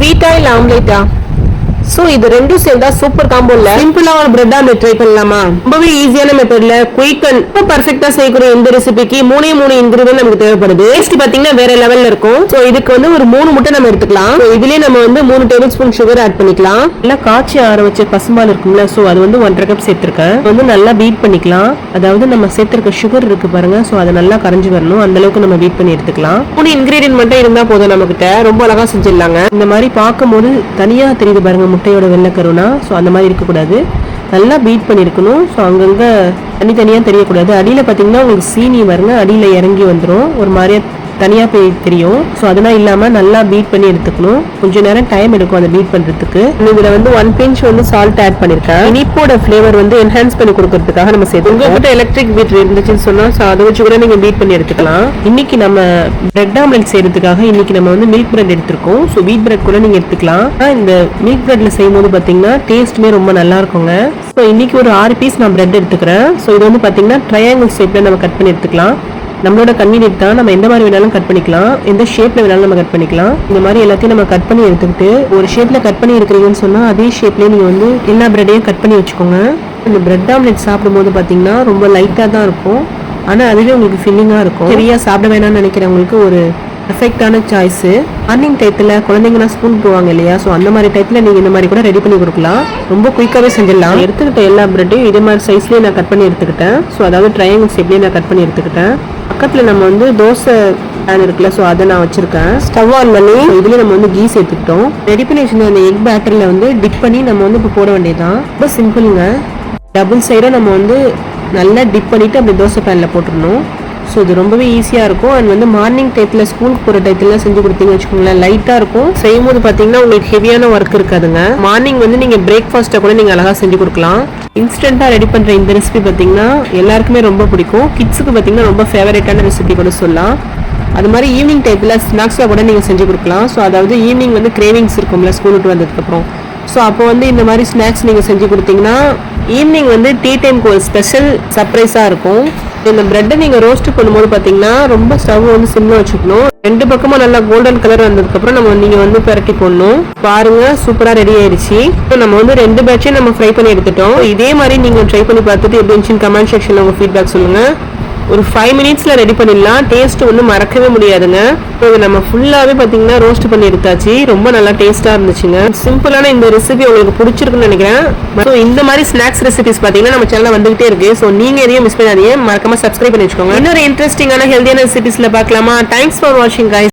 ஸ்வீட்டா இல்ல ஆம்லேட்டா? சோ இது ரெண்டும் சேர்ந்தா சூப்பர் காம்போ இல்ல. சிம்பிளா ஒரு பிரெட் ஆம்லெட் ட்ரை பண்ணலாமா? ரொம்பவே ஈஸியான மெத்தட்ல குயிக் அண்ட் பெர்ஃபெக்ட்டா செய்யக்கூடிய இந்த ரெசிபிக்கு மூணே இன்கிரிடியன்ட் நமக்கு தேவைப்படுது. டேஸ்ட் பாத்தீங்கன்னா வேற லெவல்ல இருக்கும். சோ இதுக்கு வந்து ஒரு 3 முட்டை நம்ம எடுத்துக்கலாம். இதுலயே நம்ம வந்து 3 டேபிள் ஸ்பூன் சுகர் ஆட் பண்ணிக்கலாம். நல்லா காய்ச்சி ஆற வச்ச பசும்பால் இருக்கும்ல, சோ அது வந்து 1.5 கப் சேர்த்திருக்கேன். வந்து நல்லா பீட் பண்ணிக்கலாம். அதாவது நம்ம சேர்த்திருக்க சுகர் இருக்கு பாருங்க, சோ அது நல்லா கரைஞ்சு வரணும். அந்த அளவுக்கு நம்ம பீட் பண்ணி எடுத்துக்கலாம். 3 இன்கிரிடியன்ட் மட்டும் இருந்தா போதும் நம்ம கிட்ட. ரொம்ப அழகா செஞ்சிடலாங்க. இந்த மாதிரி பார்க்கும்போது தனியா தெரியுது பாருங்க முட்டையோட வெள்ளைக்கருனா, ஸோ அந்த மாதிரி இருக்கக்கூடாது. நல்லா பீட் பண்ணியிருக்கணும். ஸோ அங்கங்கே தனித்தனியாக தெரியக்கூடாது. அடியில் பார்த்தீங்கன்னா உங்களுக்கு சீனி வருங்க, அடியில் இறங்கி வந்துடும், ஒரு மாதிரியா தனியாக போய் தெரியும். ஸோ அதெல்லாம் இல்லாமல் நல்லா பீட் பண்ணி எடுத்துக்கணும். கொஞ்சம் நேரம் டைம் எடுக்கும் அதை பீட் பண்ணுறதுக்கு. இதில் வந்து 1 பிஞ்ச் வந்து சால்ட் ஆட் பண்ணியிருக்கேன். இனிப்போட ஃப்ளேவர் வந்து என்ஹான்ஸ் பண்ணி கொடுக்கறதுக்காக நம்ம சேர்த்து. உங்ககிட்ட எலக்ட்ரிக் பீட் இருந்துச்சுன்னு சொன்னால் ஸோ அதை வச்சு கூட நீங்கள் பீட் பண்ணி எடுத்துக்கலாம். இன்னைக்கு நம்ம பிரெட் ஆம்லெட் செய்யறதுக்காக இன்னைக்கு நம்ம வந்து மில்க் பிரெட் எடுத்திருக்கோம். ஸோ வீட் பிரெட் கூட நீங்கள் எடுத்துக்கலாம். இந்த மில்க் பிரெட்ல செய்யும்போது பார்த்தீங்கன்னா டேஸ்ட்டுமே ரொம்ப நல்லா இருக்குங்க. ஸோ இன்னைக்கு ஒரு 6 பீஸ் நான் பிரெட் எடுத்துக்கிறேன். ஸோ இது வந்து பார்த்தீங்கன்னா ட்ரையாங்கிள் ஷேப்பில் நம்ம கட் பண்ணி எடுத்துக்கலாம். நம்மளோட கன்வீனியன்ட் தான், நம்ம எந்த மாதிரி வேணாலும் கட் பண்ணிக்கலாம், எந்த ஷேப்ல வேணாலும் நம்ம கட் பண்ணிக்கலாம். இந்த மாதிரி எல்லாத்தையும் நம்ம கட் பண்ணி எடுத்துக்கிட்டு ஒரு ஷேப்ல கட் பண்ணி எடுக்கிறீங்கன்னு சொன்னா அதே ஷேப்லயே நீங்க வந்து எல்லா பிரெட்டையும் கட் பண்ணி வச்சுக்கோங்க. இந்த பிரெட் ஆம்லெட் சாப்பிடும்போது பாத்தீங்கன்னா ரொம்ப லைட்டா தான் இருக்கும், ஆனா அதுவே உங்களுக்கு ஃபில்லிங்கா இருக்கும். சரியா சாப்பிட வேணாம்னு நினைக்கிறவங்களுக்கு ஒரு பெர்ஃபெக்டான சாய்ஸ். மார்னிங் டைத்துல குழந்தைங்கன்னா ஸ்கூல் போவாங்க இல்லையா, ஸோ அந்த மாதிரி டைத்துல நீங்க இந்த மாதிரி கூட ரெடி பண்ணி கொடுக்கலாம். ரொம்ப குயிக்காவே செஞ்சிடலாம். எடுத்துக்கிட்ட எல்லா பிரெட்டையும் இதே மாதிரி சைஸ்லயே நான் கட் பண்ணி எடுத்துக்கிட்டேன். ஸோ அதாவது ட்ரையாங்கிள் ஷேப்லயே நான் கட் பண்ணி எடுத்துக்கிட்டேன். பக்கத்துல நம்ம வந்து தோசை பேன் இருக்குல்ல, ஸோ அதை நான் வச்சிருக்கேன். ஸ்டவ் ஆன் பண்ணி இதுல நம்ம வந்து கீ சேர்த்துக்கிட்டோம். ரெடி பண்ணி வச்சிருந்த அந்த எக் பேட்டர்ல வந்து டிப் பண்ணி நம்ம வந்து இப்போ போட வேண்டியதுதான். ரொம்ப சிம்பிளுங்க. டபுள் சைடும் நம்ம வந்து நல்லா டிப் பண்ணிட்டு அப்படி தோசை பேன்ல போட்டுடணும். ஸோ இது ரொம்பவே ஈஸியாக இருக்கும். அண்ட் வந்து மார்னிங் டைத்தில் ஸ்கூலுக்கு போகிற டைத்துலாம் செஞ்சு கொடுத்தீங்கன்னு வச்சுக்கோங்களேன், லைட்டாக இருக்கும். செய்யும்போது பார்த்தீங்கன்னா உங்களுக்கு ஹெவியான ஒர்க் இருக்காதுங்க. மார்னிங் வந்து நீங்கள் பிரேக்ஃபாஸ்ட்டை கூட நீங்கள் அழகாக செஞ்சு கொடுக்கலாம். இன்ஸ்டண்ட்டாக ரெடி பண்ணுற இந்த ரெசிபி பார்த்தீங்கன்னா எல்லாருக்குமே ரொம்ப பிடிக்கும். கிட்ஸுக்கு பார்த்தீங்கன்னா ரொம்ப ஃபேவரட்டான ரெசிபி கூட சொல்லலாம். அது மாதிரி ஈவினிங் டைத்தில் ஸ்நாக்ஸாக கூட நீங்கள் செஞ்சு கொடுக்கலாம். ஸோ அதாவது ஈவினிங் வந்து கிரேவிங்ஸ் இருக்கும்ல ஸ்கூல் விட்டு வந்ததுக்கப்புறம், ஸோ அப்போ வந்து இந்த மாதிரி ஸ்நாக்ஸ் நீங்கள் செஞ்சு கொடுத்தீங்கன்னா ஈவினிங் வந்து டீ டைம்க்கு ஒரு ஸ்பெஷல் சர்ப்ரைஸாக இருக்கும். இந்த பிரெட்டை நீங்கள் ரோஸ்ட் பண்ணும்போது பார்த்தீங்கன்னா ரொம்ப ஸ்டவ் வந்து சிம்மில் வச்சுக்கணும். 2 பக்கமும் நல்லா கோல்டன் கலர் வந்ததுக்கப்புறம் நீங்கள் வந்து பிரட்டி போடணும். பாருங்க சூப்பராக ரெடி ஆயிடுச்சு. நம்ம வந்து 2 பேட்சையும் நம்ம ஃப்ரை பண்ணி எடுத்துட்டோம். இதே மாதிரி நீங்கள் ட்ரை பண்ணி பார்த்துட்டு எப்படி இருந்துச்சுன்னு கமெண்ட் செக்ஷனில் உங்கள் ஃபீட்பேக் சொல்லுங்கள். ஒரு 5 மினிட்ஸ்ல ரெடி பண்ணிடலாம். டேஸ்ட் வந்து மறக்கவே முடியாதுங்க. இது நம்ம ஃபுல்லாவே பாத்தீங்கன்னா ரோஸ்ட் பண்ணி எடுத்தாச்சு. ரொம்ப நல்லா டேஸ்டா இருந்துச்சுங்க. சிம்பிளான இந்த ரெசிபி உங்களுக்கு பிடிச்சிருக்குன்னு நினைக்கிறேன். ஸோ இந்த மாதிரி ஸ்நாக்ஸ் ரெசிபிஸ் பாத்தீங்கன்னா நம்ம சேனல்ல வந்துகிட்டே இருக்கு. ஸோ நீங்க எதையும் மிஸ் பண்ணாதீங்க, மறக்காம சப்ஸ்கிரைப் பண்ணி வச்சுக்கோங்க. இன்னொரு இன்ட்ரெஸ்டிங்கான ஹெல்தியான ரெசிபிஸ்ல பார்க்கலாமா? தேங்க்ஸ் ஃபார் வாட்சிங் கைஸ்.